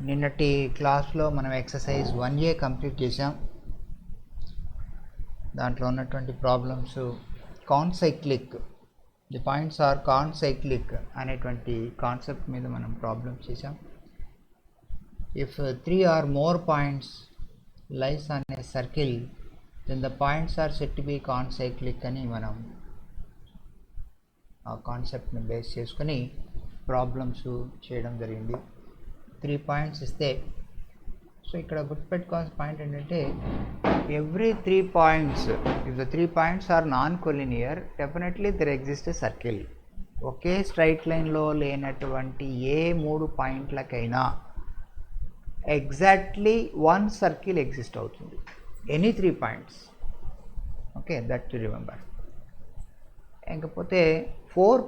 నిన్నటి క్లాస్లో మనం ఎక్సర్సైజ్ 1A కంప్లీట్ చేసాం. దాంట్లో ఉన్నటువంటి problems concyclic, the points are concyclic అనేటువంటి కాన్సెప్ట్ మీద మనం ప్రాబ్లమ్స్ చేసాం. If 3 or more points lies on a circle, then the points are said to be concyclic అని మనం ఆ కాన్సెప్ట్ని బేస్ చేసుకొని ప్రాబ్లమ్స్ చేయడం జరిగింది. 3 పాయింట్స్ ఇస్తే, సో ఇక్కడ గుర్తుపెట్టుకోవాల్సిన పాయింట్ ఏంటంటే every 3 points, if the 3 points are non collinear, definitely there exist a circle. ఒకే స్ట్రైట్ లైన్లో లేనటువంటి ఏ 3 పాయింట్లకైనా ఎగ్జాక్ట్లీ 1 సర్కిల్ ఎగ్జిస్ట్ అవుతుంది. Any 3 points, okay, that to remember. ఇంకపోతే 4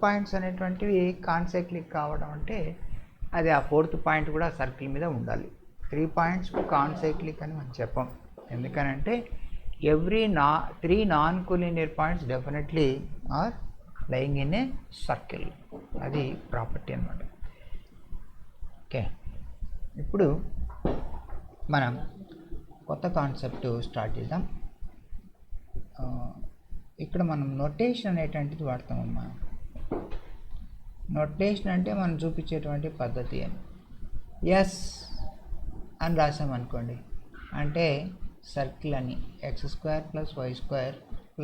పాయింట్స్ అనేటువంటివి కాన్సైక్లిక్ కావడం అంటే అది ఆ 4th పాయింట్ కూడా సర్కిల్ మీద ఉండాలి. 3 పాయింట్స్కు కాన్సైక్లిక్ అని మనం చెప్పం. ఎందుకనంటే every 3 non collinear points definitely are lying in a circle. అది ప్రాపర్టీ అన్నమాట. ఓకే, ఇప్పుడు మనం కొత్త కాన్సెప్ట్ స్టార్ట్ చేద్దాం. ఇక్కడ మనం నొటేషన్ అనేటువంటిది వాడతామమ్మా. నొటేషన్ అంటే మనం చూపించేటువంటి పద్ధతి అని. ఎస్ అని రాసామనుకోండి అంటే సర్కిల్ అని, x² + y²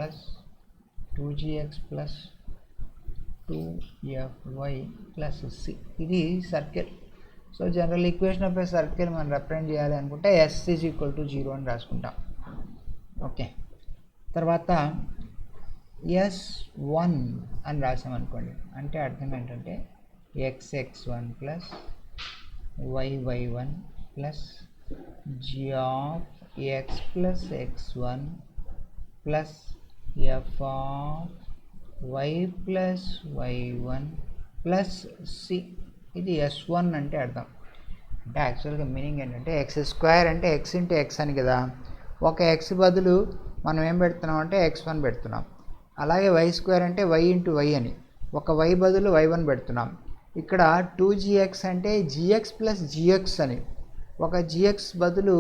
+ 2gx + 2fy + c, ఇది circle. So general equation of A circle మనం రిప్రజెంట్ చేయాలి అనుకుంటే s = 0 అని రాసుకుంటాం. ఓకే, తర్వాత S1 అని రాసామనుకోండి అంటే అర్థం ఏంటంటే xx1 + yy1 + gx + x1 + fy + y1 + c, ఇది S1 అంటే అర్థం. అంటే యాక్చువల్గా మీనింగ్ ఏంటంటే x² అంటే x × x అని కదా. ఒక x బదులు మనం ఏం పెడుతున్నాం అంటే x1 పెడుతున్నాం. అలాగే y² అంటే y × y అని, ఒక y బదులు y1 పెడుతున్నాం. ఇక్కడ 2gx అంటే gx + gx అని, ఒక gx బదులు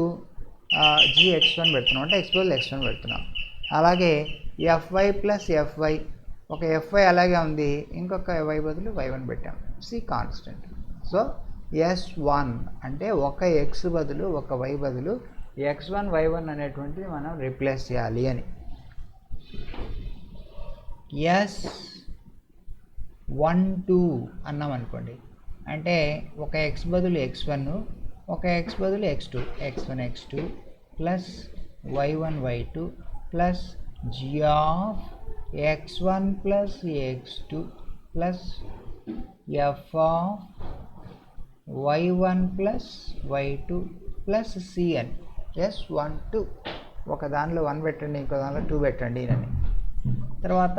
gx1 పెడుతున్నాం, అంటే x బదులు x1 పెడుతున్నాం. అలాగే fy + fy, ఒక fy అలాగే ఉంది, ఇంకొక y బదులు y1 పెట్టాం. c constant. సో S1 అంటే ఒక x బదులు ఒక y బదులు x1 y1 అనేటువంటిది మనం రీప్లేస్ చేయాలి అని. S12 అన్నాం అనుకోండి అంటే ఒక x బదులు x1, ఒక x బదులు x2, x1 x2 + y1 y2 + gx1 + x2 + fy1 + y2 + c అని. S12 ఒక దానిలో 1 పెట్టండి, ఇంకో దానిలో 2 పెట్టండి అని. తర్వాత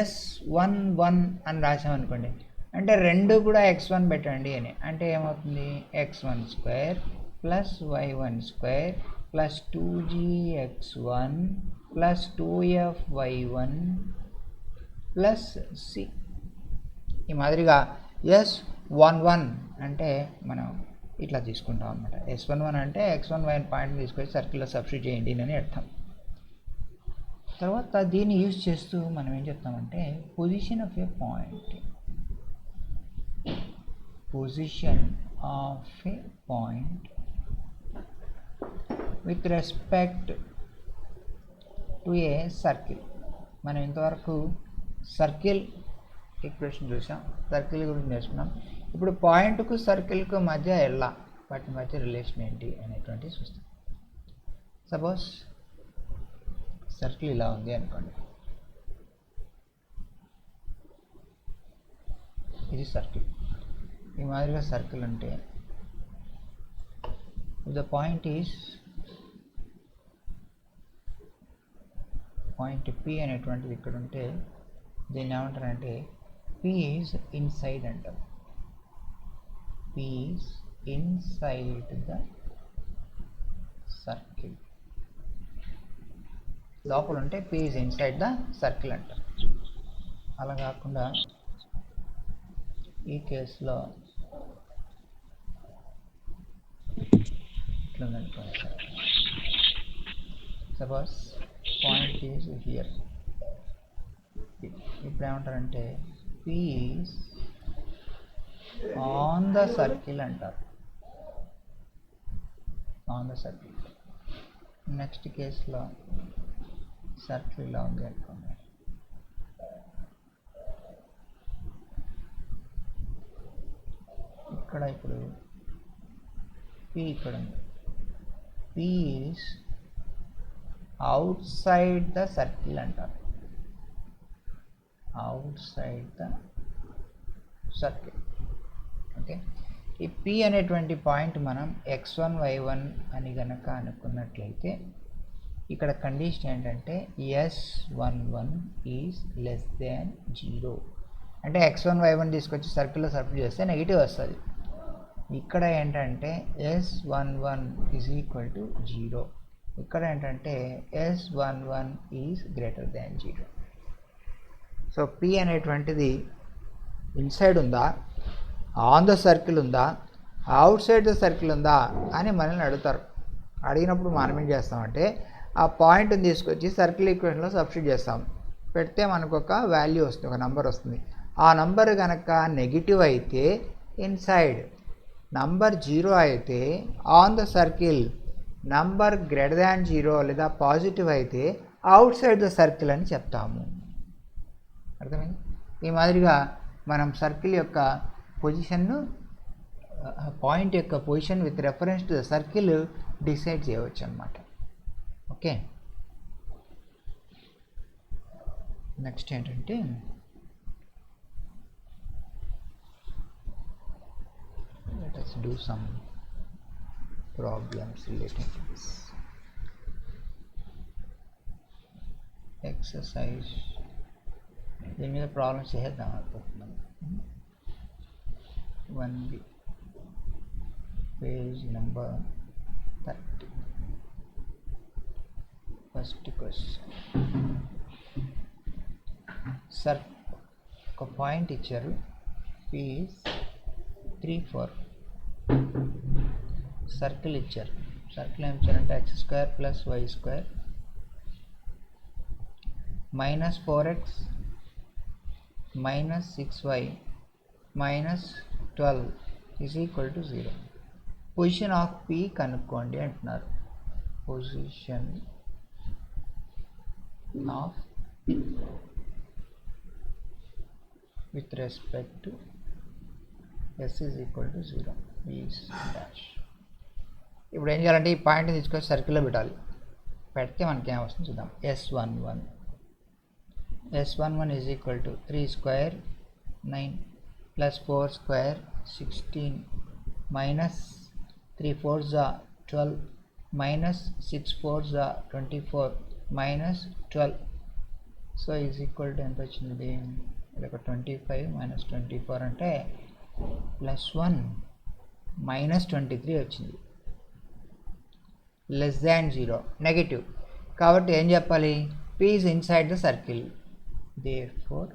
S11 అని రాసామనుకోండి అంటే రెండు కూడా x1 పెట్టండి అని. అంటే ఏమవుతుంది x12 + y12 + 2gx1 + 2fy1 + c. ఈ మాదిరిగా S11 అంటే మనం ఇట్లా తీసుకుంటాం అన్నమాట. S11 అంటే x1 y1 పాయింట్ తీసుకొని సర్కిల్లో సబ్స్టిట్యూట్ చేయండి అని అర్థం. తర్వాత దీన్ని యూజ్ చేస్తూ మనం ఏం చెప్తామంటే position of a point, with respect to a circle. మనం ఇంతవరకు సర్కిల్ ఈక్వేషన్ చూసాం, సర్కిల్ గురించి నేర్చుకున్నాం. ఇప్పుడు పాయింట్కు సర్కిల్కు మధ్య ఎలా, వాటి మధ్య రిలేషన్ ఏంటి అనేటువంటిది చూస్తాం. సపోజ్ సర్కిల్ ఇలా ఉంది అనుకోండి, ఇది సర్కిల్. ఈ మాదిరిగా సర్కిల్ అంటే ద పాయింట్ P అనేటువంటిది ఇక్కడ ఉంటే దీన్ని ఏమంటారంటే P ఈజ్ ఇన్సైడ్ అంటారు. P is inside the circle. లోపల ఉంటే P is inside the circle అంటారు. అలా కాకుండా ఈ కేసులో ఇట్లుందనుకోండి. Suppose point is here. ఇప్పుడు ఏమంటారంటే P is on the circle అంటారు. On the circle. నెక్స్ట్ కేసులో సర్కిల్ ఇలా ఉంది అనుకోండి. ఇక్కడ ఇప్పుడు P ఇక్కడ ఉంది. P is outside the circle అంటారు. Outside the circle. Okay, ఈ P అనేటువంటి పాయింట్ మనం x1 y1 అని గనక అనుకున్నట్లయితే ఇక్కడ కండిషన్ ఏంటంటే S11 ఈజ్ లెస్ దాన్ 0. అంటే x1 y1 తీసుకొచ్చి సర్కిల్లో సబ్స్టిట్యూట్ చేస్తే నెగిటివ్ వస్తుంది. ఇక్కడ ఏంటంటే S11 ఈజ్ ఈక్వల్ టు 0. ఇక్కడ ఏంటంటే S11 is greater than 0. So P అనేటువంటిది ఇన్సైడ్ ఉందా, ఆన్ ద సర్కిల్ ఉందా, అవుట్ సైడ్ ద సర్కిల్ ఉందా అని మనల్ని అడుగుతారు. అడిగినప్పుడు మనం ఏం చేస్తామంటే ఆ పాయింట్ని తీసుకొచ్చి సర్కిల్ ఈక్వేషన్లో సబ్స్టిట్యూట్ చేస్తాం. పెడితే మనకు ఒక వాల్యూ వస్తుంది, ఒక నంబర్ వస్తుంది. ఆ నంబర్ కనుక నెగిటివ్ అయితే ఇన్సైడ్, నంబర్ 0 అయితే on the circle, number greater than 0 లేదా పాజిటివ్ అయితే అవుట్ సైడ్ ద సర్కిల్ అని చెప్తాము. అర్థమైంది? ఈ మాదిరిగా మనం సర్కిల్ యొక్క పొజిషన్ను, పాయింట్ యొక్క position with reference to the circle decide చేయవచ్చు అన్నమాట. ఓకే, నెక్స్ట్ ఏంటంటే let us do some problems related to this exercise. దీని మీద ప్రాబ్లమ్స్ చేద్దాం అనుకుంటున్నాను. 1B page number 30. First question. Sir ఒక పాయింట్ ఇచ్చారు, P 3 4. సర్కిల్ ఇచ్చారు. సర్కిల్ ఏం ఇచ్చారంటే x² + y² - 4x - 6y - 12 = 0. Position of P కనుక్కోండి అంటున్నారు. Position of P with respect to S = 0 is dash. ఇప్పుడు ఏం చేయాలంటే ఈ పాయింట్ని తీసుకొని సర్కిల్లో పెట్టాలి. పెడితే మనకి ఏం వస్తుంది చూద్దాం. S11 = 3² 9 + 4² 16 - 3 4s 12 - 6 4s 24 - 12. So is equal to ఎంత వచ్చింది? ఇక్కడ 25 - 24 అంటే +1 - 23 వచ్చింది. Less than 0, negative. కాబట్టి ఏం చెప్పాలి? P is inside the circle. Therefore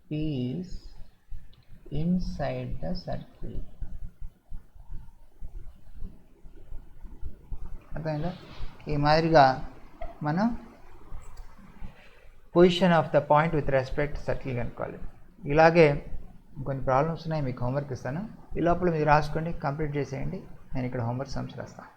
P is inside the circle. అర్థమైందా? ఈ మాదిరిగా మనం position of the point with respect circle కనుక్కోవాలి. ఇలాగే కొన్ని ప్రాబ్లమ్స్ ఉన్నాయి, మీకు హోంవర్క్ ఇస్తాను. ఈ లోపల మీరు రాసుకోండి, కంప్లీట్ చేసేయండి. నేను ఇక్కడ హోంవర్క్ సమ్స్ రాస్తాను.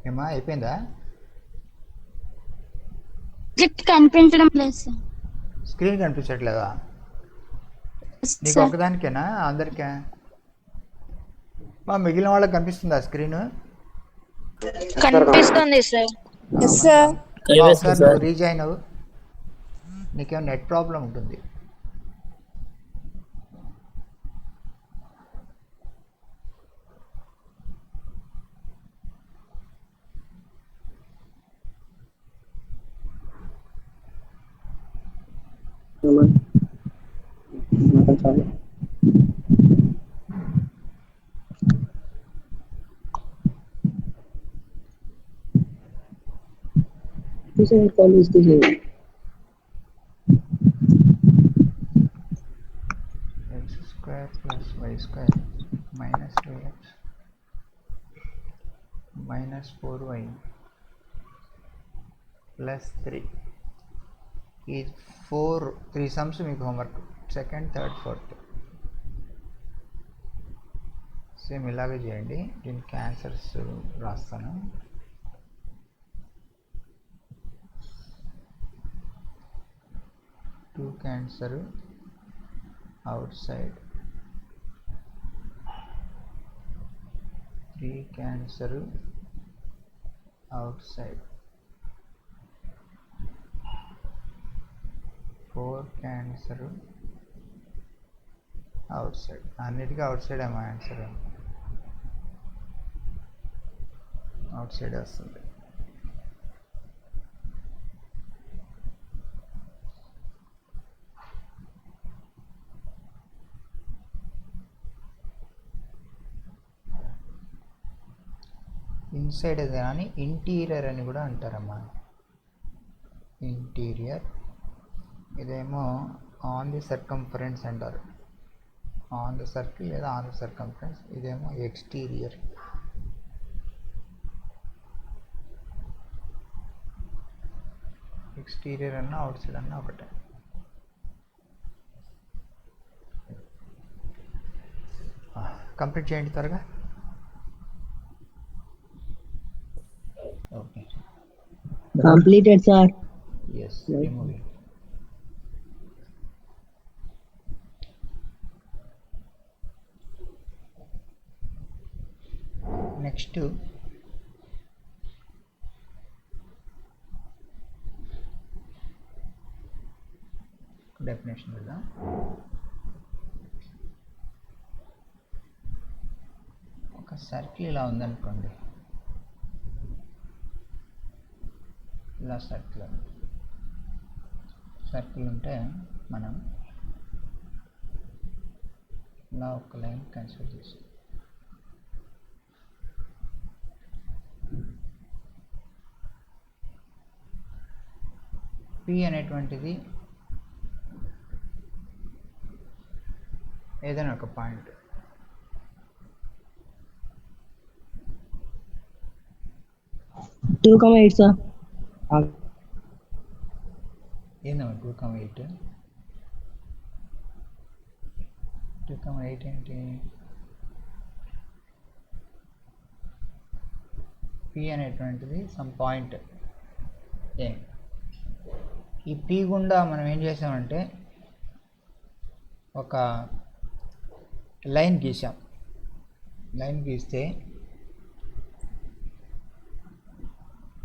ఏమా అయిపోయిందా? కనిపించడం లేదు. స్క్రీన్ కనిపించట్లేదా? నీకు ఒకదానికేనా, అందరికా? మా మిగిలిన వాళ్ళకి కనిపిస్తుందా స్క్రీన్? కనిపిస్తుంది సార్. నువ్వు రీజాయిన్ అవ్వు. నీకేమో నెట్ ప్రాబ్లం ఉంటుంది. This is college the same. x square plus y square minus 2x minus 4y plus 3 ఈ 3 సమ్స్ మీకు homework second third fourth same ఇలాగే చేయండి. దీనికి ఆన్సర్స్ రాస్తాను. Two cancer outside, 3 cancer outside, 4 cancer outside. అన్నిటికీ outside ఏమో answer, outside వస్తుంది. Inside కానీ ఇంటీరియర్ అని కూడా అంటారమ్మా. ఇంటీరియర్, ఇదేమో ఆన్ ది సర్కంఫరెన్స్ అంటారు, ఆన్ ది సర్కిల్ లేదా ఆన్ ది సర్కంఫరెన్స్. ఇదేమో ఎక్స్టీరియర్. ఎక్స్టీరియర్ అన్నా అవుట్ సైడ్ అన్నా ఒకటే. కంప్లీట్ చేయండి త్వరగా. Okay, Completed, sir. Yes, remove it. Next definition కదా. ఒక సర్కిల్ ఇలా ఉందనుకోండి, ఇలా సర్కిల్ ఉంటే మనం ఇలా ఒక లైన్ కన్సిడర్ చేసి P అనేటువంటిది ఏదైనా ఒక point, Two comma eight, sir. ఏందమ్మా 2,8? 2,8 ఏంటి? P అనేటువంటిది సమ్ పాయింట్ ఏ. ఈ P గుండా మనం ఏం చేసామంటే ఒక లైన్ గీసాం. లైన్ గీస్తే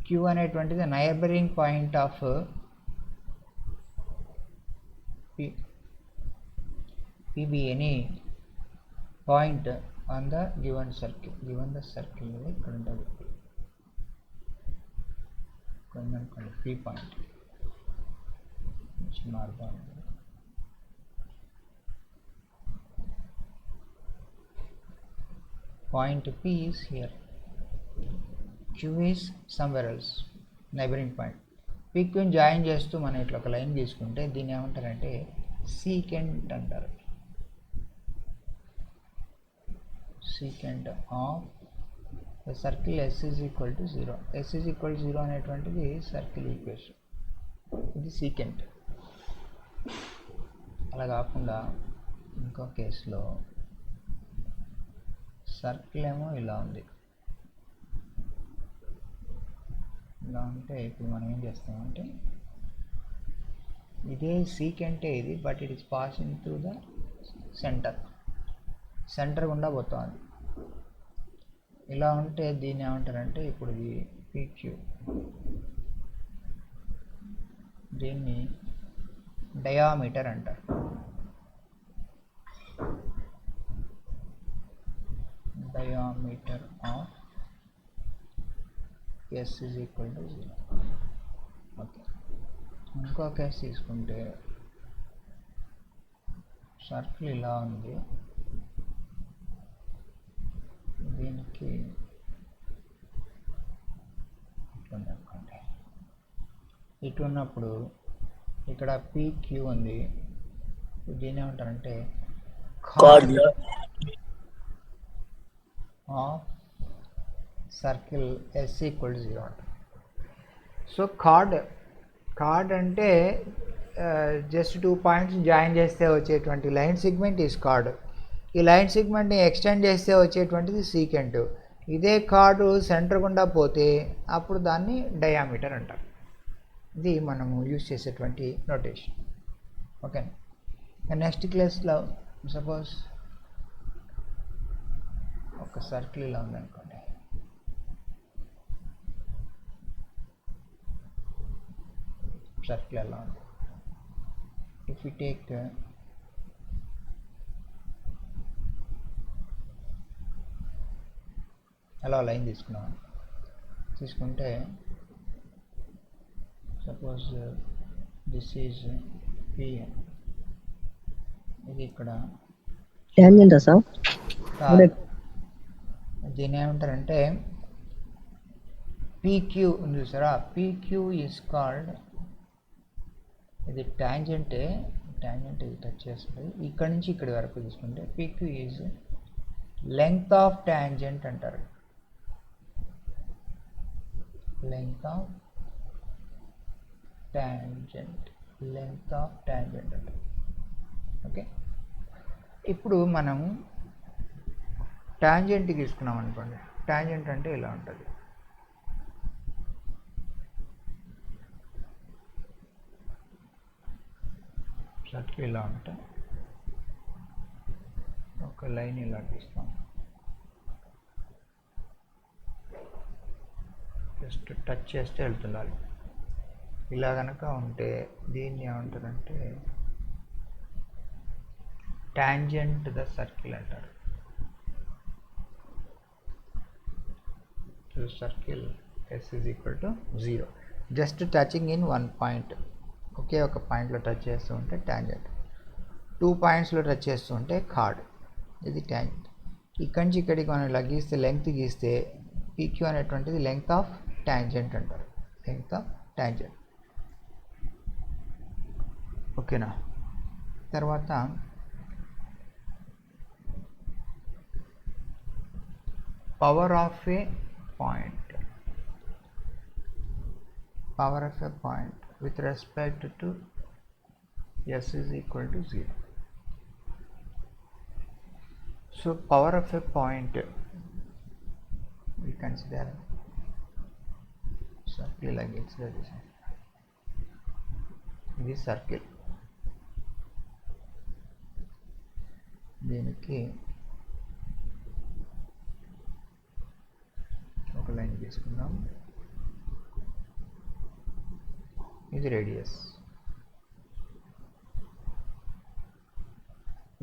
Q అనేటువంటిది neighbouring point of P be any point on the given circle. Given the circle ఇక్కడ ఉంటుంది అనుకోండి, P పాయింట్ మార్గం. Point P is here, Q is somewhere else, neighboring point. P Q join చేస్తూ మనం ఇట్లా ఒక లైన్ తీసుకుంటే దీన్ని ఏమంటారంటే సీకెంట్ అంటారు. Secant of the circle S is equal to 0. S is equal to 0 అనేటువంటిది సర్కిల్ ఈక్వేషన్, ఇది సీకెంట్. అలా కాకుండా ఇంకో కేసులో సర్కిల్ ఏమో ఇలా ఉంది. ఇలా ఉంటే ఇప్పుడు మనం ఏం చేస్తామంటే ఇదే సీకెంటే ఇది, but it is passing through the centre గుండా పోతుంది. ఇలా ఉంటే దీన్ని ఏమంటారంటే ఇప్పుడు ఇది PQ, దీన్ని డయామీటర్ అంటారు. Diameter of S is equal to 0. Okay, ఇంకో కేసు తీసుకుంటే సర్కిల్ ఇలా ఉంది, దీనికి అనుకోండి ఇటు ఉన్నప్పుడు ఇక్కడ PQ ఉంది, దీని ఏమంటారంటే card of circle S equal to 0 అంటారు. సో కార్డ్ అంటే జస్ట్ 2 పాయింట్స్ జాయిన్ చేస్తే వచ్చేటువంటి లైన్ సెగ్మెంట్ ఈజ్ కార్డ్. ఈ లైన్ సెగ్మెంట్ని ఎక్స్టెండ్ చేస్తే వచ్చేటువంటిది సీకెంట్. ఇదే కార్డు సెంటర్ గుండా పోతే అప్పుడు దాన్ని డయామీటర్ అంటారు. ఇది మనము యూజ్ చేసేటువంటి నోటేషన్. ఓకే, నెక్స్ట్ క్లాస్లో సపోజ్ ఒక సర్కిల్ ఇలా ఉందనుకోండి, సర్కిల్ ఎలా ఉంది, ఇఫ్ యూ టేక్ అలా లైన్ తీసుకుంటే సపోజ్ దిస్ ఈజ్ P, ఇది ఇక్కడ టాంజెంటా సార్? దీని ఏమంటారంటే PQ ఉంది చూసారా, PQ ఈజ్ కాల్డ్, ఇది టాంజెంట్ ఇది టచ్ చేస్తుంది. ఇక్కడ నుంచి ఇక్కడి వరకు తీసుకుంటే PQ is length of tangent అంటారు. లెంగ్త్ ఆఫ్ టాంజెంట్ అంటారు. ఓకే, ఇప్పుడు మనం టాంజెంట్ తీసుకున్నాం అనుకోండి, టాంజెంట్ అంటే ఇలా ఉంటుంది. సర్కిల్ ఇలా ఉంటే ఒక లైన్ ఇలా తీస్తాం, జస్ట్ టచ్ చేస్తే వెళ్తుండాలి. ఇలా కనుక ఉంటే దీన్ని ఏమంటారంటే టాంజెంట్ ద సర్కిల్ అంటారు. Circle S is equal to 0, just touching in 1 point, ఒకే ఒక పాయింట్లో టచ్ చేస్తూ ఉంటే టాంజెంట్, 2 పాయింట్స్లో టచ్ చేస్తూ ఉంటే కార్డ్. ఇది టాంజెంట్. ఇక్కడి నుంచి ఇక్కడికి మనం ఇలా గీస్తే, లెంగ్త్ గీస్తే PQ అనేటువంటిది లెంగ్త్ ఆఫ్ టాంజెంట్ అంటారు. Length of tangent. ఓకేనా? తర్వాత power of a point with respect to S is equal to 0. So power of a point, we consider circle like it's this circle. దీనికి ఒక line తీసుకుందాం, ఇది radius,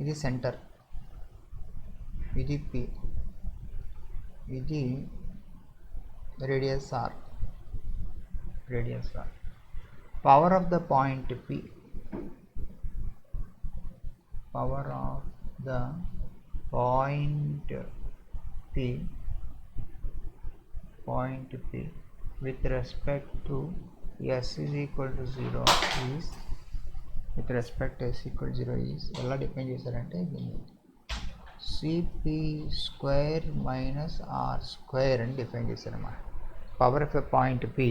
ఇది centre, ఇది P, ఇది radius R. Power of the point P, power of the point P with respect to S is equal to 0 is, with respect to S equal to 0 is ఎలా define చేశారంటే దీన్ని CP square minus R square అని define చేశారన్నమాట. Power of a point P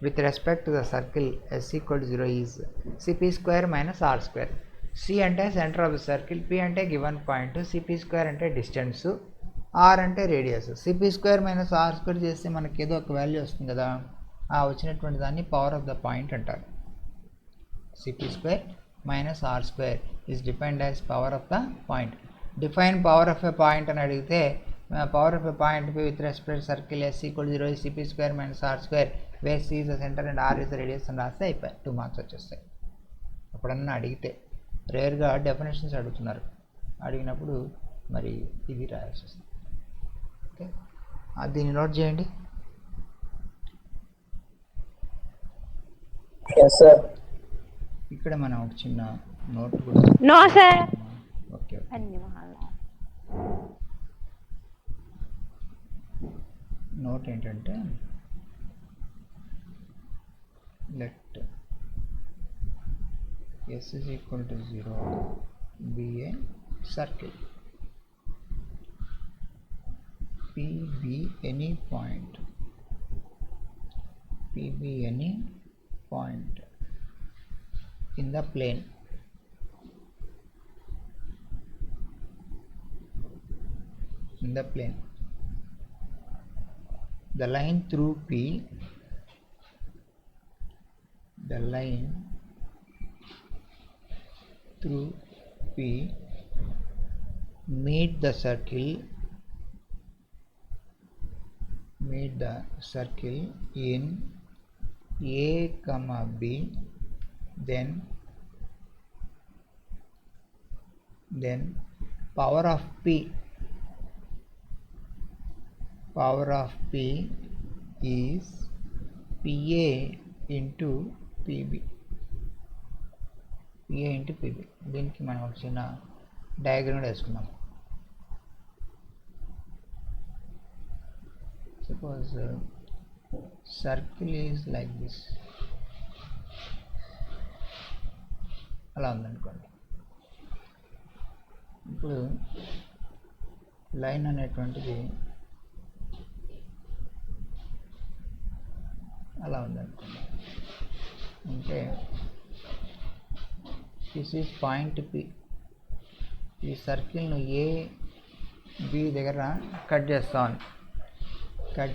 with respect to the circle S equal to 0 is CP square minus R square. C అంటే centre of the circle, P అంటే given point, CP square అంటే distance, R అంటే radius. CP square minus R square చేస్తే మనకి ఏదో ఒక value వస్తుంది కదా, ఆ వచ్చినటువంటి దాన్ని పవర్ ఆఫ్ ద పాయింట్ అంటారు. CP square minus R square is defined as power of the point. Define power of a point అని అడిగితే power of a point with respect circle S equal 0 CP square minus R square, where C is the centre and R is the radius అని రాస్తే అయిపోయి 2 marks వచ్చేస్తాయి. అప్పుడన్నా అడిగితే, రేర్గా definitions అడుగుతున్నారు, అడిగినప్పుడు మరి ఇది రాయాల్సి వస్తుంది. ఓకే, దీన్ని నోట్ చేయండి. ఇక్కడ మనం ఒక చిన్న నోట్ కూడా. No sir. ఓకే, నోట్ ఏంటంటే let S is equal to 0 be a circle. P be any point. P be any point in the plane. In the plane. The line through P, the line through P meet the circle in A comma B, then power of P is PA into PB. PA into PB. దీనికి మనం ఒక చిన్న diagram వేసుకుందాం. Suppose circle is like this. అలా ఉందనుకోండి. ఇప్పుడు line అనేటువంటిది అలా ఉందనుకోండి. అంటే దిస్ ఈజ్ పాయింట్ P. ఈ సర్కిల్ను ఏ బి దగ్గర కట్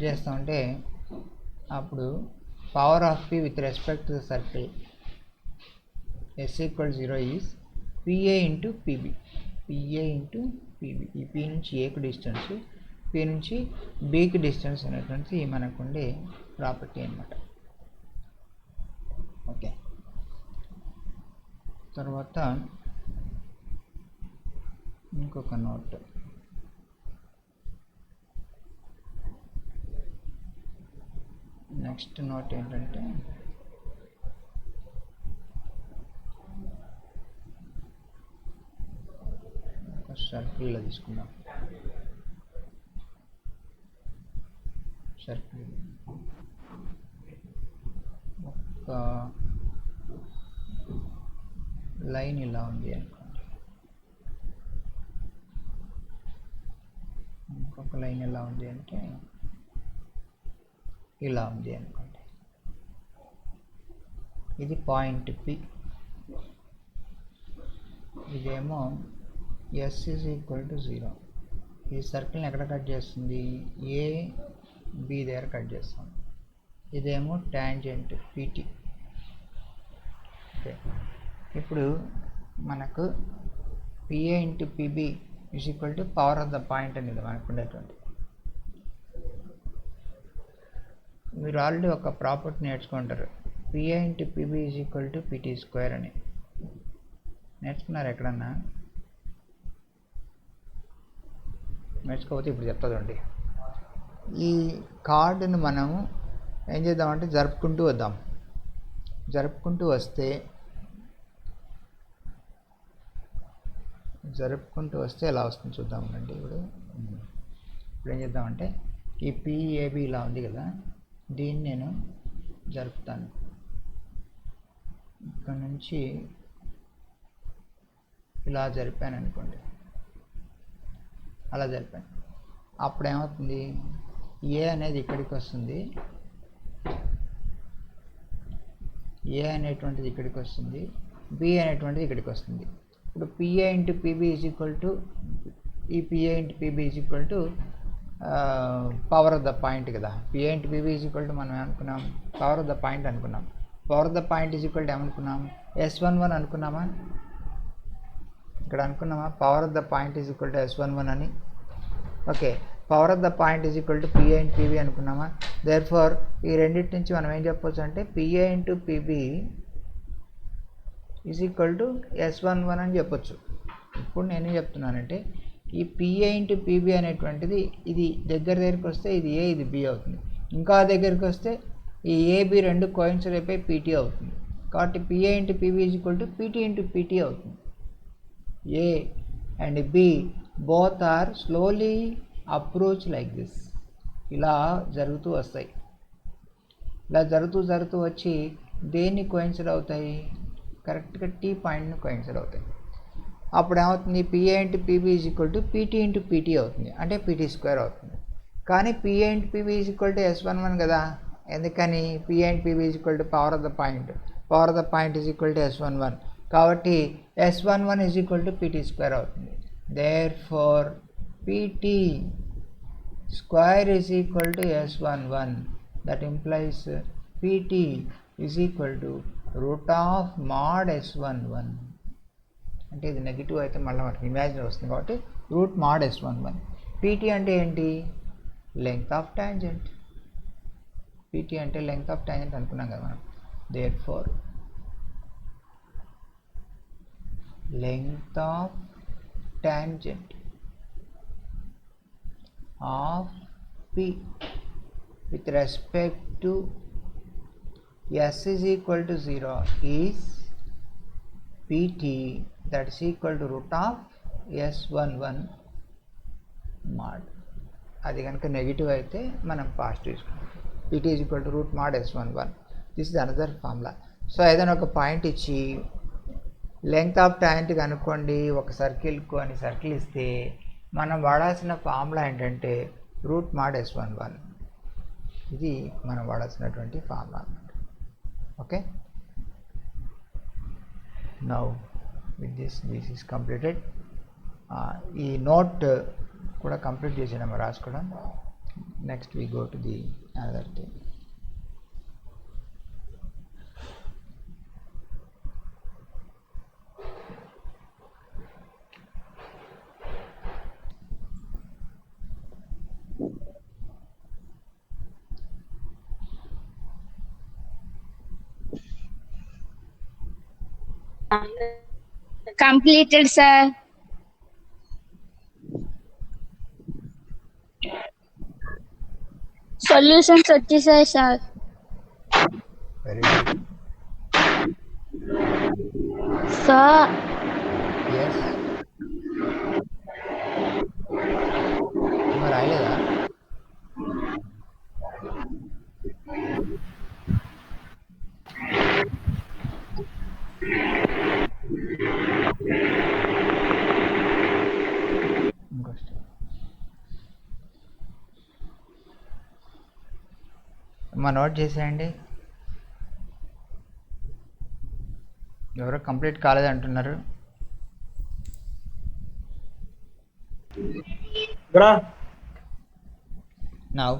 చేస్తామంటే అప్పుడు power of P with respect to the circle S equal 0 is PA into PB. PA into PB. ఈ P నుంచి Aకు డిస్టెన్స్, P నుంచి Bకి డిస్టెన్స్ అనేటువంటి మనకు ఉండే ప్రాపర్టీ అన్నమాట. ఓకే, తర్వాత ఇంకొక నోట్. నెక్స్ట్ నోట్ ఏంటంటే సర్కిల్లో తీసుకుందాం. సర్కిల్ ఒక లైన్ ఇలా ఉంది అనుకోండి, ఇంకొక లైన్ ఎలా ఉంది అంటే ఇలా ఉంది అనుకోండి. ఇది పాయింట్ P, ఇదేమో S is equal to 0. ఈ సర్కిల్ని ఎక్కడ కట్ చేస్తుంది? ఏ బి దగ్గర కట్ చేస్తాం. ఇదేమో ట్యాంజెంట్ PT. ఓకే, ఇప్పుడు మనకు PA into PB is equal to power of the point అనేది మనకు ఉండేటువంటి. మీరు ఆల్రెడీ ఒక ప్రాపర్టీ నేర్చుకుంటారు, PA into PB is equal to PT square అని. నేర్చుకున్నారు ఎక్కడన్నా? నేర్చుకోకపోతే ఇప్పుడు చెప్తుందండి. ఈ కార్డును మనము ఏం చేద్దామంటే జరుపుకుంటూ వస్తే ఎలా వస్తుంది చూద్దామండి. ఇప్పుడు ఏం చేద్దామంటే ఈ PAB ఇలా ఉంది కదా, దీన్ని నేను జరుపుతాను. ఇక్కడ నుంచి ఇలా జరిపాను అనుకోండి, అలా జరిపాను. అప్పుడు ఏమవుతుంది? ఏ అనేది ఇక్కడికి వస్తుంది, ఏ అనేటువంటిది ఇక్కడికి వస్తుంది, బి అనేటువంటిది ఇక్కడికి వస్తుంది. ఇప్పుడు PA into PB is equal to ఈ PA into PB is equal to power of the point కదా. PA into PB is equal to మనం ఏమనుకున్నాం? పవర్ ఆఫ్ ద పాయింట్ అనుకున్నాం. Power of the point is equal to ఏమనుకున్నాం? S11 అనుకున్నామా? ఇక్కడ అనుకున్నామా? Power of the point is equal to S11 అని. Okay, power of the point is equal to PA into PB అనుకున్నామా? Therefore ఈ రెండింటి నుంచి మనం ఏం చెప్పొచ్చు అంటే PA into PB is equal to S11 అని చెప్పొచ్చు. ఇప్పుడు నేనేం చెప్తున్నానంటే ఈ PA ఇంటూ PB అనేటువంటిది ఇది దగ్గరికి వస్తే ఇది A ఇది B అవుతుంది. ఇంకా దగ్గరికి వస్తే ఈ AB రెండు కోయిన్సైడ్ అయిపోయి PT అవుతుంది. కాబట్టి PA into PB is equal to PT into PT అవుతుంది. A and B both are slowly approach like this. ఇలా జరుగుతూ వస్తాయి. ఇలా జరుగుతూ వచ్చి దేన్ని కోయిన్సైడ్ అవుతాయి? కరెక్ట్గా టీ పాయింట్ని కోయిన్సైడ్ అవుతాయి. అప్పుడు ఏమవుతుంది? PA into PB is equal to PT into PT అవుతుంది, అంటే పీటీ స్క్వేర్ అవుతుంది. కానీ PA into PB is equal to S11 కదా. ఎందుకని? PA into PB is equal to power of the point is equal to S11. కాబట్టి S11 is equal to PT square అవుతుంది. Therefore PT square is equal to S11. That implies PT is equal to root of mod S11. అంటే ఇది negative అయితే మళ్ళీ మనకి imaginary వస్తుంది కాబట్టి route mod S11. PT అంటే ఏంటి? Length of tangent. PT అంటే లెంగ్త్ ఆఫ్ టాంజెంట్ అనుకున్నాం కదా మనం. Therefore length of tangent of P with respect to S is equal to 0 is PT, that is equal to root of S11 mod. అది కనుక negative అయితే మనం positive తీసుకుంటాం. PT is equal to root mod S11. This is another formula. So ఏదైనా ఒక point ఇచ్చి length of tangent కనుక్కోండి ఒక సర్కిల్కు అని సర్కిల్ ఇస్తే మనం వాడాల్సిన ఫార్ములా ఏంటంటే రూట్ మాడ్ S11. ఇది మనం వాడాల్సినటువంటి ఫార్ములా అన్నమాట. Okay, now with this is completed. ఈ నోట్ కూడా కంప్లీట్ చేసాము రాసుకోవడం. Next we go to the another thing. Completed, sir. Solutions వచ్చేసాయి sir. Very good. Sir yes, మరి రాయలేదా? మా నోట్ చేసేయండి. ఎవరో కంప్లీట్ కాలేదు అంటున్నారు. Now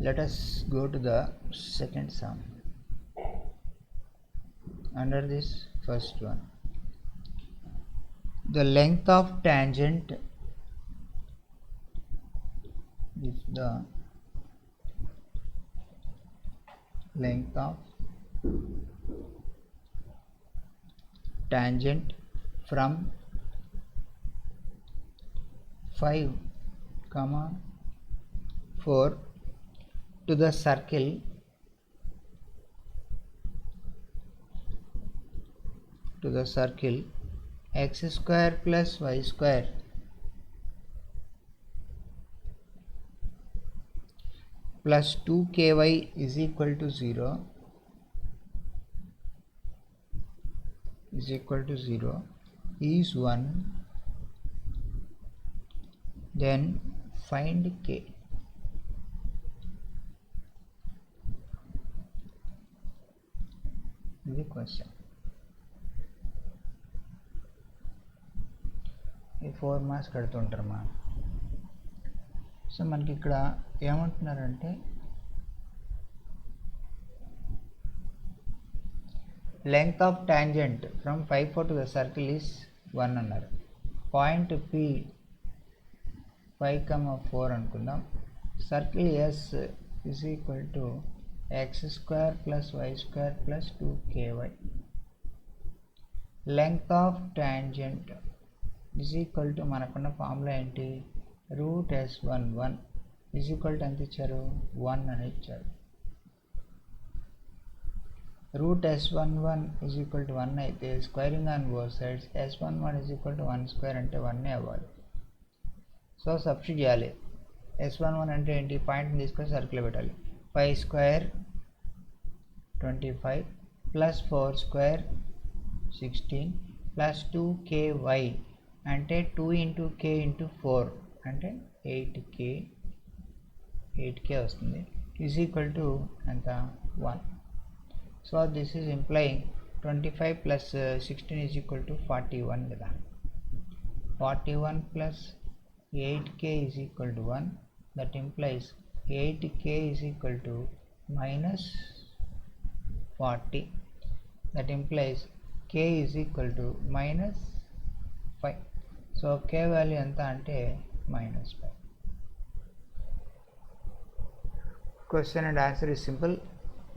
let us go to the second sum. Under this first one, the length of tangent is the length of tangent from 5, 4 to the circle x square plus y square plus 2ky is equal to 0 is 1. Then find k. ఇది question. ఈ 4 marks కడుతుంటారు మా. So మనకి ఇక్కడ ఏమంటున్నారంటే length of tangent from 5, 4 to the circle is 1 అన్నారు. Point P 5, 4 అనుకుందాం. Circle S is equal to x square plus y square plus 2ky. Length of tangent is equal to మనకున్న ఫార్ములా ఏంటి? Root S11 is equal to ఎంత ఇచ్చారు? 1 అని ఇచ్చారు. Route S11 is equal to 1 అయితే squaring on both sides S11 is equal to 1 square అంటే 1 అవ్వాలి. సో సబ్స్టిట్యూట్ చేయాలి. S11 అంటే ఏంటి? పాయింట్ని తీసుకొని సర్కిల్ పెట్టాలి. 5 square 25 plus 4 square 16 plus 2ky అంటే 2 into k into 4 అంటే 8k వస్తుంది is equal to ఎంత 1. So this is implying 25 plus 16 is equal to 41 కదా. 41 plus 8k is equal to 1. That implies 8k is equal to minus 40. That implies k is equal to minus 5. So k value ఎంత అంటే minus 5. Question and answer is simple.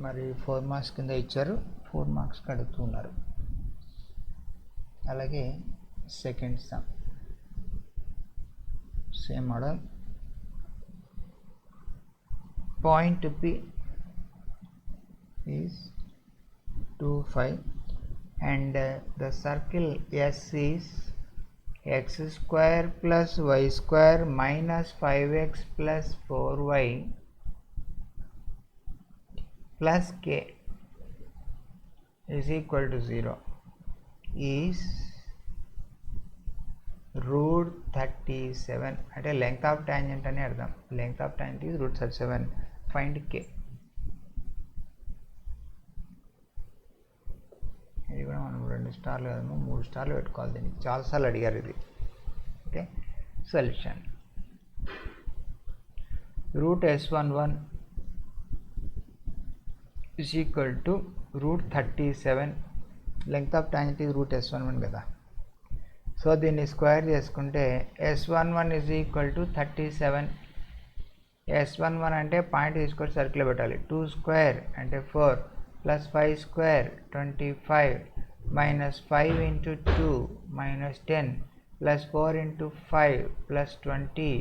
మరి 4 marks కింద ఇచ్చారు, 4 marks అడుగుతున్నారు. అలాగే second some same model. Point P is 2 5 and the circle S is x square plus y square minus 5x plus 4y plus k is equal to 0 is root 37 అంటే length of tangent అని అర్థం. Length of tangent is root 37. Find k. ఇది కూడా మనం 2 స్టార్లు కాదు 3 స్టార్లు పెట్టుకోవాలి, దీనికి చాలాసార్లు అడిగారు ఇది. Okay, solution root s11 is equal to root 37. length of tangent is root s11 కదా. సో దీన్ని స్క్వేర్ చేసుకుంటే s11 is equal to 37. s11 అంటే పాయింట్ తీసుకొని సర్కిల్ పెట్టాలి. 2 స్క్వేర్ అంటే 4 plus 5 square 25 minus 5 into 2 minus 10 plus 4 into 5 plus 20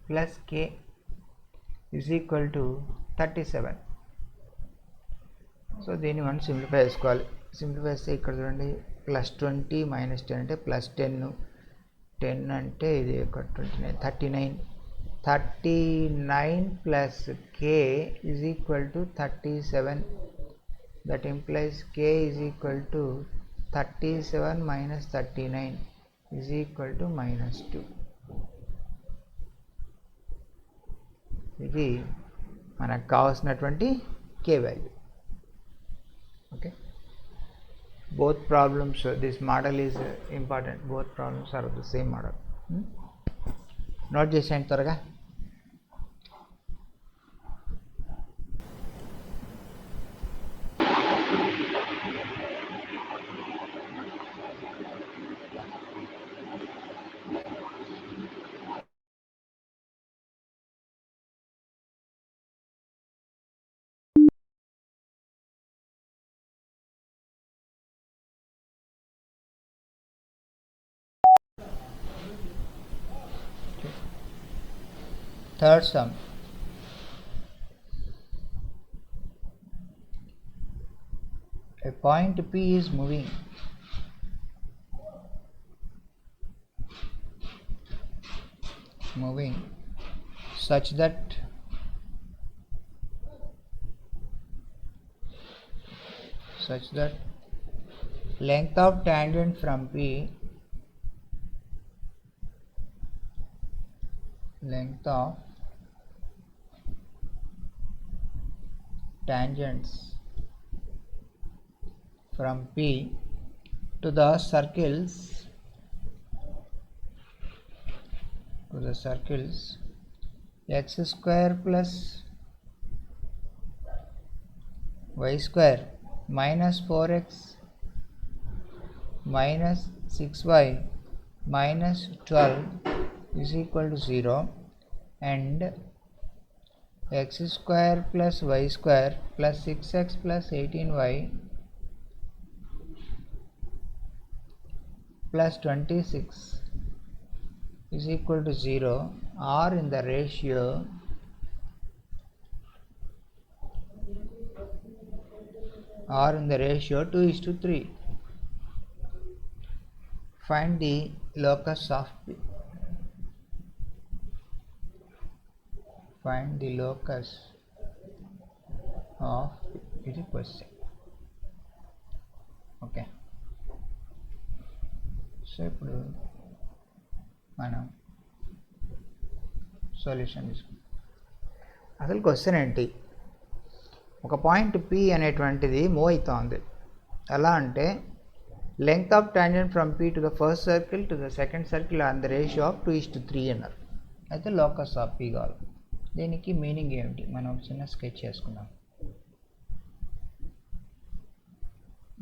plus k is equal to 37. So దీన్ని మనం simplify చేసుకోవాలి. సింప్లిఫై చేస్తే ఇక్కడ చూడండి ప్లస్ 20 మైనస్ 10 అంటే ప్లస్ 10 అంటే ఇది ఒక 39 plus k is equal to 37. that implies k is equal to 37 minus 39 is equal to minus 2. ఇది మనకు కావాల్సినటువంటి k value. okay, both problems, this model is important. both problems are of the same model. Note చేసేయండి త్వరగా. Third sum. A point P is moving such that length of tangent from P length of tangents from P to the circles x square plus y square minus 4x minus 6y minus 12 is equal to 0 and x square plus y square plus 6x plus 18y plus 26 is equal to 0 are in the ratio are in the ratio 2:3. Find the locus of P. Find the locus of P. It is question. So ఇప్పుడు మనం solution తీసుకుంటాం. అసలు question ఏంటి, ఒక point P అనేటువంటిది move అవుతోంది. ఎలా అంటే length of tangent from P to the first circle to the second circle on the ratio of 2:3 అన్నారు. అయితే లోకస్ ఆఫ్ P కావాలి. దీనికి మీనింగ్ ఏమిటి, మనం ఒక చిన్న స్కెచ్ చేసుకుందాం.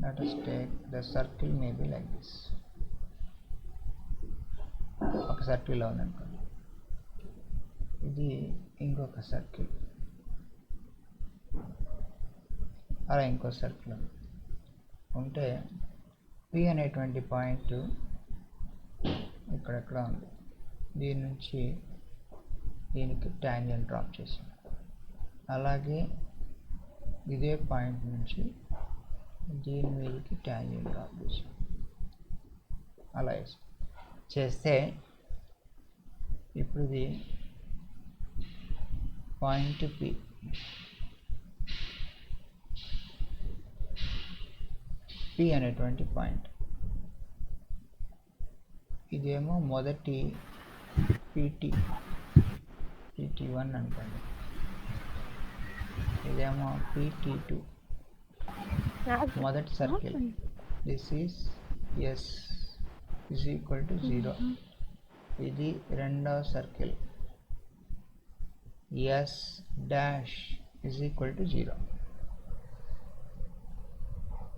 Let us take the circle may be like this. ఒక సర్కిల్ ఉందనుకోండి, ఇది ఇంకొక సర్కిల్, అలా ఇంకో సర్కిల్ ఉంటే P అనేటువంటి పాయింట్ ఇక్కడెక్కడ ఉంది. దీని నుంచి దీనికి టాంజెంట్ డ్రాప్ చేసాం. అలాగే ఇదే పాయింట్ నుంచి దీని మీదకి టాంజెంట్ డ్రాప్ చేసాం. అలా చేస్తే ఇప్పుడు ఇది పాయింట్ P. P అనేటువంటి పాయింట్, ఇదేమో మొదటి PT1 అనుకోండి, ఇదేమో PT2 మొదటి circle. This is S is equal to 0. ఇది రెండవ circle, S dash is equal to 0.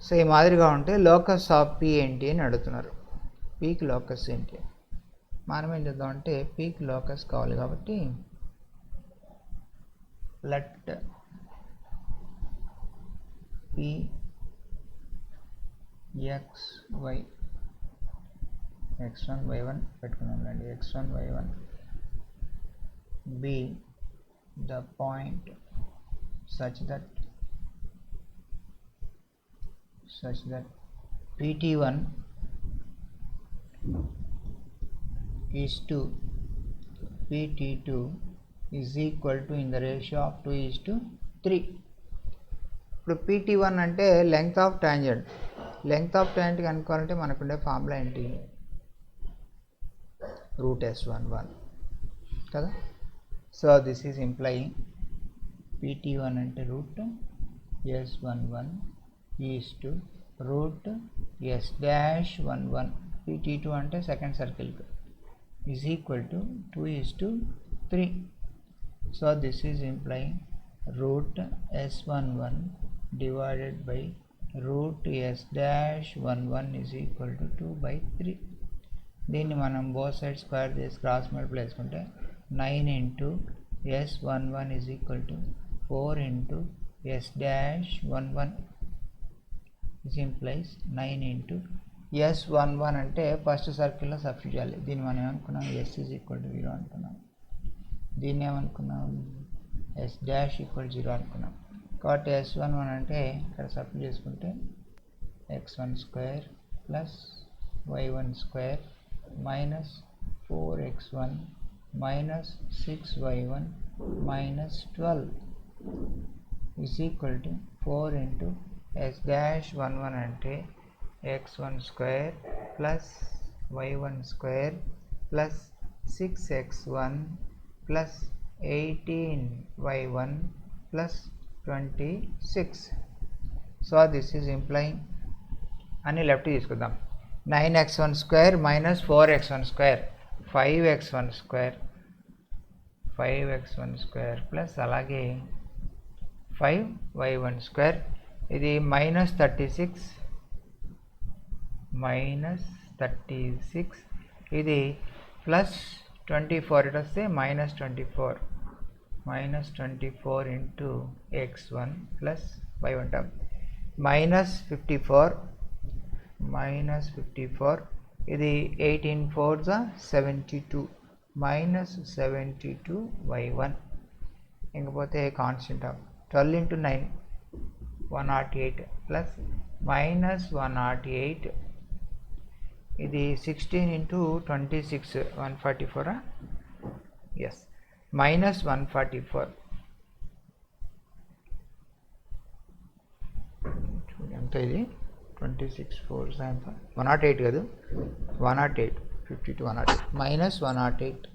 So ఈ మాదిరిగా ఉంటే లోకస్ ఆఫ్ P ఏంటి అని అడుగుతున్నారు. Pకి లోకస్ ఏంటి, మనం ఏం చేద్దామంటే Pకి లోకస్ కావాలి కాబట్టి let P XY x1 y1 పెట్టుకున్నాండి. x1 y1 be the point such that PT1 is to PT2 is equal to in the ratio of 2:3. ఇప్పుడు PT1 అంటే length of tangent. Length of tangent కనుక్కోవాలంటే మనకుండే formula ఏంటి, √S11 కదా. So this is implying PT1 అంటే √S11 is to √S-11. PT2 అంటే second సర్కిల్కి is equal to 2:3. So this is implying √S11 divided by √S-11 is equal to 2/3. దీన్ని మనం both side square చేసి క్రాస్ మల్టిప్లై చేసుకుంటే 9 into S11 is equal to 4 into S-11. this implies 9 into S11 అంటే first సర్కిల్లో substitute చేయాలి. దీన్ని మనం ఏమనుకున్నాం, S is equal to 0 అనుకున్నాం. దీన్ని ఏమనుకున్నాం, S dash equal to 0 అనుకున్నాం. కాబట్టి S11 అంటే ఇక్కడ సబ్స్టిట్యూట్ చేసుకుంటే x1 square plus y1 square minus 4x1 minus 6y1 minus 12 is equal to 4 into S-11 అంటే x1 square plus y1 square plus 6x1 plus 18y1 plus 26. So this is implying అని left తీసుకుందాం. 9x1 square minus 4x1 square 5x1 square plus అలాగే 5y1 square. ఇది -36 ఇది plus 24 ఇటు వస్తే -24 into x1 plus y1 term -54 ఇది 18 4s 72 -72 y1. ఇంకపోతే constant term 12 into 9 108 plus -108 ఇది 16 into 26 144 yes -144 ఎంత ఇది 26 4 7 108 కాదు 108 52 108 minus 108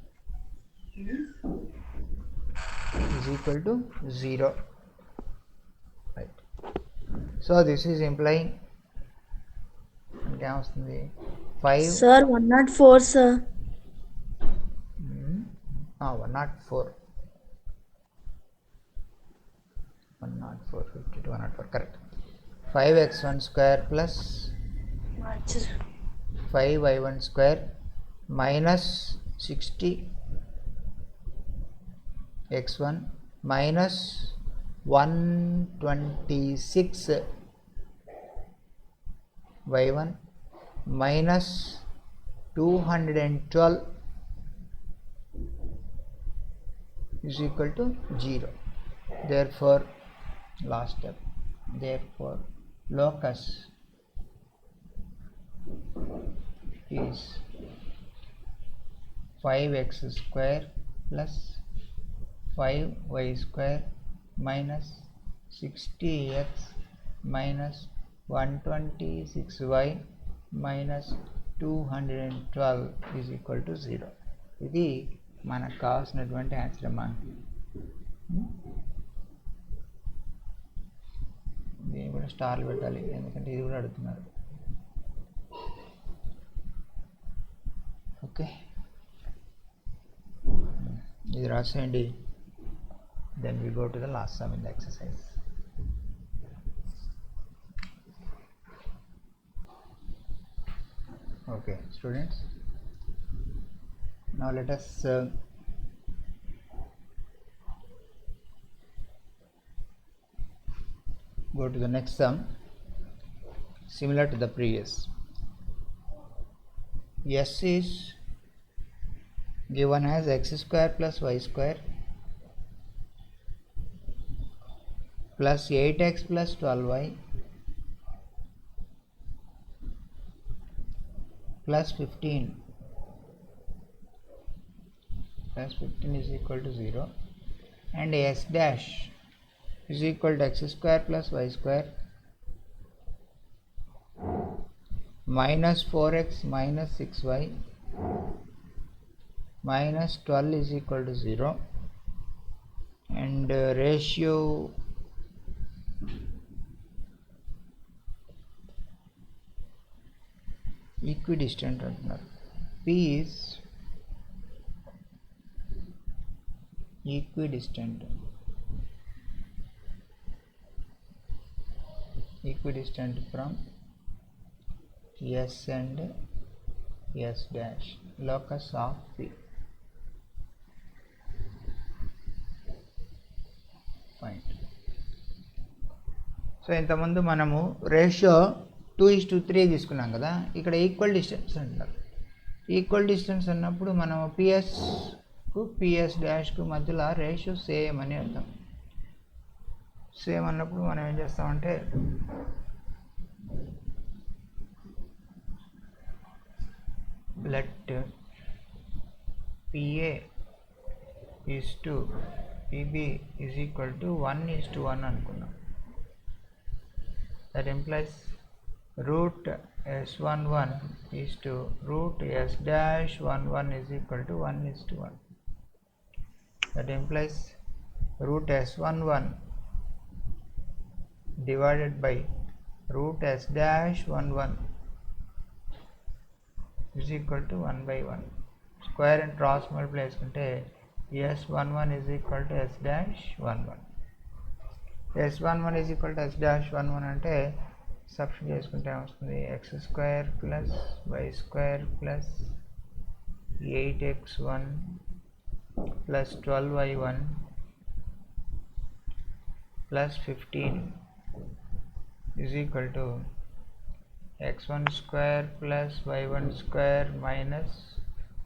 is equal to 0, right? So this is implying అంటే ఏమొస్తుంది 5 Sir, 104, sir. 104 52 104 correct. 5x1 square plus 5y1 square minus 60 x1 minus 126 y1 minus 212 is equal to 0. Therefore, last step, therefore locus is 5x square plus 5y square minus 60x minus 126y minus 212 is equal to 0. ఇది మనకు కావాల్సినటువంటి answer అమ్మా. దీన్ని కూడా స్టార్లు పెట్టాలి, ఎందుకంటే ఇది కూడా అడుగుతున్నారు. ఓకే, ఇది రాసేయండి. Then we go to the last sum in the exercise. Okay students, now let us go to the next sum similar to the previous. S is given as x square plus y square plus 8x plus 12y plus 15 is equal to 0, and s dash is equal to x square plus y square minus 4x minus 6y minus 12 is equal to 0, and ratio equidistant అంటున్నారు. P is equidistant from S and S dash, locus of P. Point. So ఇంతకుముందు మనము ratio 2:3 తీసుకున్నాం కదా, ఇక్కడ equal distance అంటారు. Equal distance అన్నప్పుడు మనం పిఎస్కు PS డాష్కు మధ్యలో రేషియో సేమ్ అని అర్థం. సేమ్ అన్నప్పుడు మనం ఏం చేస్తామంటే let PA is to PB is equal to 1:1 అనుకున్నాం. That implies root S11 is to root S dash 11 is equal to 1:1. That implies root S11 divided by root S dash 11 is equal to 1/1. Square and cross multiply చేసుకుంటే S11 is equal to S dash 11. S11 is equal to S dash 11 అంటే substitute చేసుకుంటే ఏమొస్తుంది, x square plus y square plus 8x1 plus 12y1 plus 15 is equal to x1 square plus y1 square minus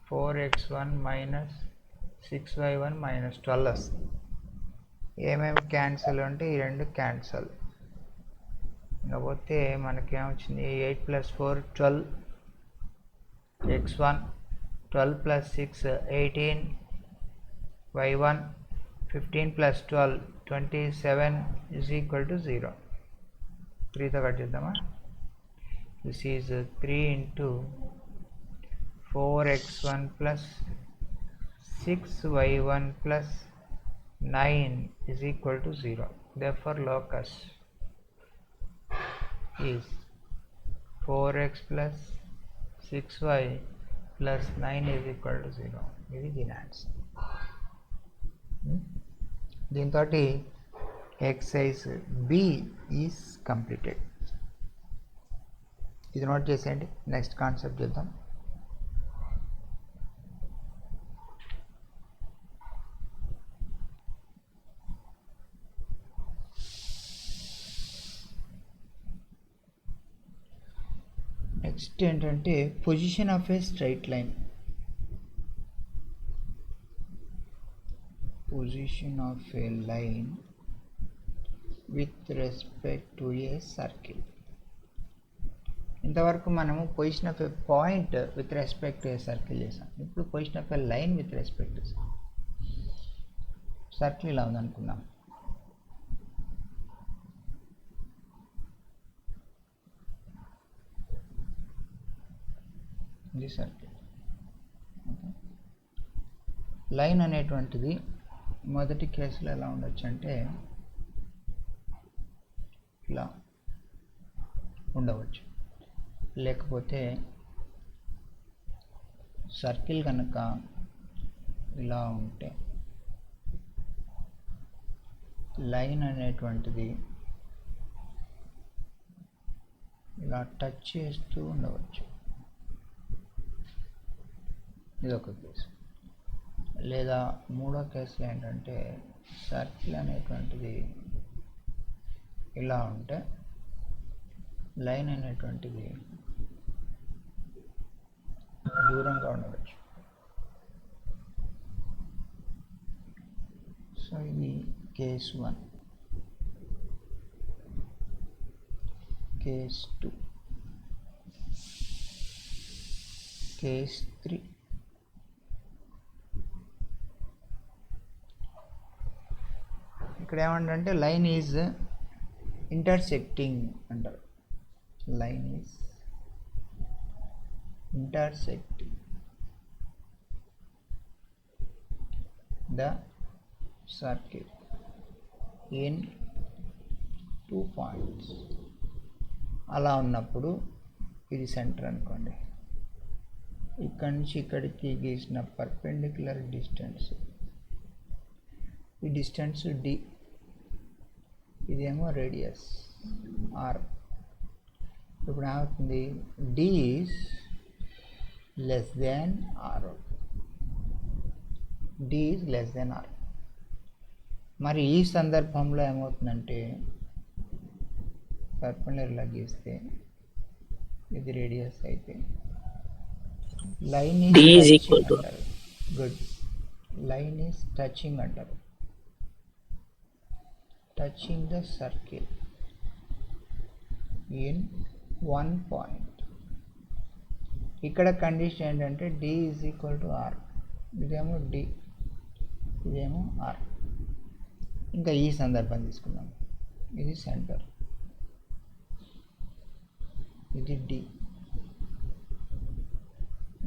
4x1 minus 6y1 minus 12 వస్తుంది. ఏమేమి cancel అంటే ఈ రెండు cancel. ఇకపోతే మనకేమొచ్చింది 8 + 4 12 x1 12 + 6 18 y1 15 + 12 27 is equal to 0. 3తో cut చేద్దామా, this is 3 into 4x1 plus 6y1 plus 9 is equal to 0. Therefore locus is 4x plus 6y plus 9 is equal to 0. ఇది దీని answer. దీంతో ఎక్సైజ్ బి ఈజ్ కంప్లీటెడ్. ఇది note చేసేయండి. Next concept చూద్దాం. Next ఏంటంటే position of a straight line. Position of A line with respect to a circle. ఇంతవరకు మనము position of a point with respect to a circle చేసాం. ఇప్పుడు position of A line with respect to circle ఇలా ఉందనుకుందాం. ఇది circle. Line అనేటువంటిది మొదటి కేసులో ఎలా ఉండొచ్చు అంటే ఇలా ఉండవచ్చు, లేకపోతే సర్కిల్ కనుక ఇలా ఉంటే లైన్ అనేటువంటిది ఇలా టచ్ చేస్తూ ఉండవచ్చు. ఇదొక కేసు. లేదా మూడో కేసులో ఏంటంటే సర్కిల్ అనేటువంటిది ఇలా ఉంటే లైన్ అనేటువంటిది దూరంగా ఉండవచ్చు. సో ఇది కేస్ 1. Case 2, case 3. ఇక్కడ ఏమంటే లైన్ ఈజ్ ఇంటర్సెక్టింగ్ అంటారు. Line is intersecting the circle in 2 points. అలా ఉన్నప్పుడు ఇది సెంటర్ అనుకోండి. ఇక్కడి నుంచి ఇక్కడికి గీసిన పర్పెండిక్యులర్ డిస్టెన్స్, ఈ డిస్టెన్స్ డి, ఇదేమో రేడియస్ ఆర్. ఇప్పుడు ఏమవుతుంది? D is less than R. D is less than R. మరి ఈ సందర్భంలో ఏమవుతుందంటే పర్పెండిక్యులర్గా గీస్తే ఇది రేడియస్ అయితే లైన్ ఈజ్ అంటారు. గుడ్. లైన్ ఈజ్ టచింగ్ అంటారు. Touching the circle in 1 point. ఇక్కడ కండిషన్ ఏంటంటే D is equal to R. ఇదేమో డి, ఇదేమో ఆర్. ఇంకా ఈ సందర్భం తీసుకుందాం. ఇది సెంటర్, ఇది డి,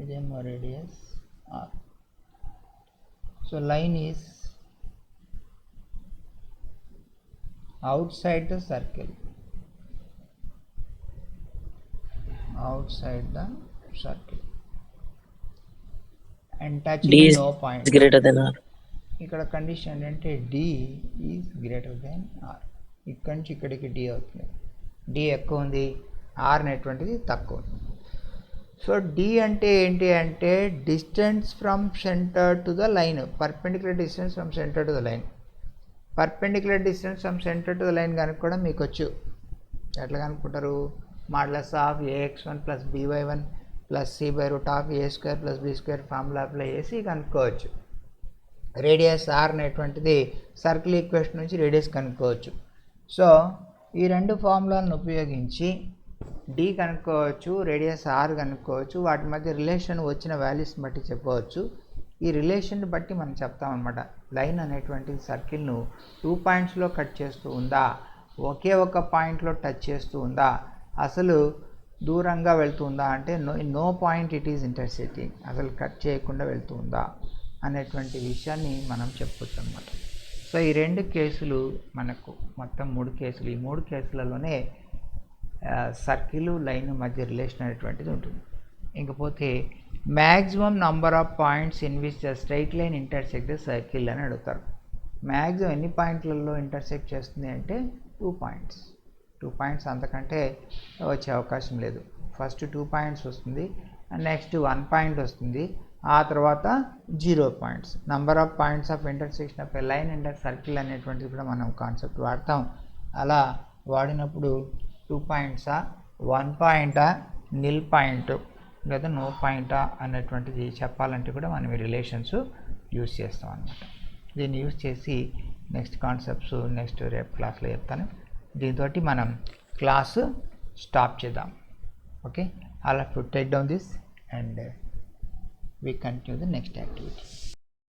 ఇదేమో radius R. So line is outside the circle, outside the circle and touching D is no point. greater than R. ఇక్కడ కండిషన్ ఏంటంటే D is greater than R. ఇక్కడి నుంచి ఇక్కడికి D అవుతుంది. D ఎక్కువ ఉంది, R అనేటువంటిది తక్కువ ఉంది. సో D అంటే ఏంటి అంటే distance from centre to the line, perpendicular distance from centre to the line. Perpendicular distance from centre to the line కనుక్కోవడం మీకు వచ్చు. ఎట్లా కనుక్కుంటారు? Modulus of ax1 plus by1 plus c/√a² plus b² formula apply చేసి కనుక్కోవచ్చు. Radius R అనేటువంటిది circle equation నుంచి radius కనుక్కోవచ్చు. సో ఈ రెండు ఫార్ములాలను ఉపయోగించి డి కనుక్కోవచ్చు, రేడియస్ ఆర్ కనుక్కోవచ్చు. వాటి మధ్య రిలేషన్ వచ్చిన వాల్యూస్ని బట్టి చెప్పవచ్చు. ఈ రిలేషన్ బట్టి మనం చెప్తామన్నమాట. లైన్ అనేటువంటి సర్కిల్ను 2 పాయింట్స్లో కట్ చేస్తూ ఉందా, ఒకే ఒక పాయింట్లో టచ్ చేస్తూ ఉందా, అసలు దూరంగా వెళ్తుందా అంటే no point it is intersecting, అసలు కట్ చేయకుండా వెళ్తుందా అనేటువంటి విషయాన్ని మనం చెప్పొచ్చు అన్నమాట. సో ఈ 2 కేసులు మనకు మొత్తం 3 కేసులు, ఈ 3 కేసులలోనే సర్కిల్ లైన్ మధ్య రిలేషన్ అనేటువంటిది ఉంటుంది. ఇంకపోతే maximum number of points in which the straight line intersect the circle అని అడుగుతారు. మ్యాక్సిమం ఎన్ని పాయింట్లలో ఇంటర్సెక్ట్ చేస్తుంది అంటే 2 పాయింట్స్. 2 పాయింట్స్, అంతకంటే వచ్చే అవకాశం లేదు. ఫస్ట్ 2 పాయింట్స్ వస్తుంది, నెక్స్ట్ 1 పాయింట్ వస్తుంది, ఆ తర్వాత 0 points. Number of points of intersection of a line and circle అనేటువంటిది కూడా మనం కాన్సెప్ట్ వాడతాం. అలా వాడినప్పుడు 2 పాయింట్సా, 1 పాయింటా, నిల్ పాయింట్ లేదా నో పాయింటా అనేటువంటిది చెప్పాలంటే కూడా మనం ఈ రిలేషన్స్ యూజ్ చేస్తాం అన్నమాట. దీన్ని యూజ్ చేసి నెక్స్ట్ కాన్సెప్ట్స్ నెక్స్ట్ రేపు క్లాస్లో చెప్తాను. దీంతో మనం క్లాసు స్టాప్ చేద్దాం. Okay, I'll have to take down this and we continue the next activity.